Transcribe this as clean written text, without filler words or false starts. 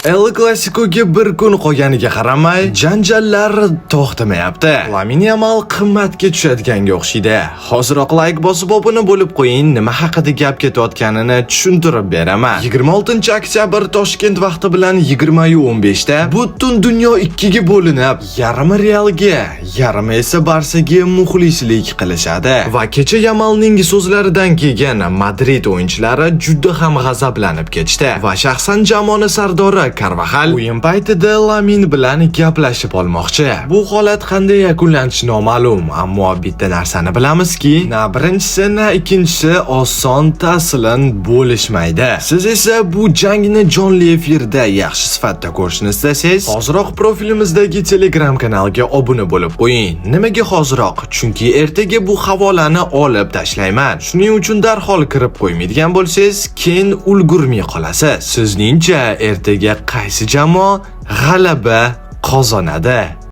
El Clasicoga bir kun qolganiga qaramay, janjallar to'xtamayapti. Lamine Yamal qimmatga tushadiganiga o'xshaydi. Hoziroq like bosib obuna bo'lib qo'ying, nima haqida gap ketayotganini tushuntirib beraman. 26-oktyabr Toshkent vaqti bilan 20:15 da butun dunyo ikkiga bo'linib, yarmi Realga, yarmi esa Barsaga muxlislik qilishadi. Va kecha Yamalning so'zlaridan keyin Madrid o'yinchilari juda ham g'azablanib ketishdi va shaxsan jamoa sardori Carvajal o'yin paytida Lamine bilan gaplashib olmoqchi. Bu holat qanday yakunlanishi noma'lum, ammo bitta narsani bilamizki, na birinchisi na ikkinchisi oson taslim bo'lishmaydi. Siz esa bu jangni jonli efirda yaxshi sifatda ko'rishni istasangiz, hoziroq profilimizdagi Telegram kanalga obuna bo'lib qo'ying. Nimaga hoziroq? Chunki ertaga bu havolani olib tashlayman. Shuning uchun darhol kirib qo'ymaydigan bo'lsangiz, keyin ulgurmay qolasiz. Sizningcha ertaga qaysi jamoa g'alaba qozonadi?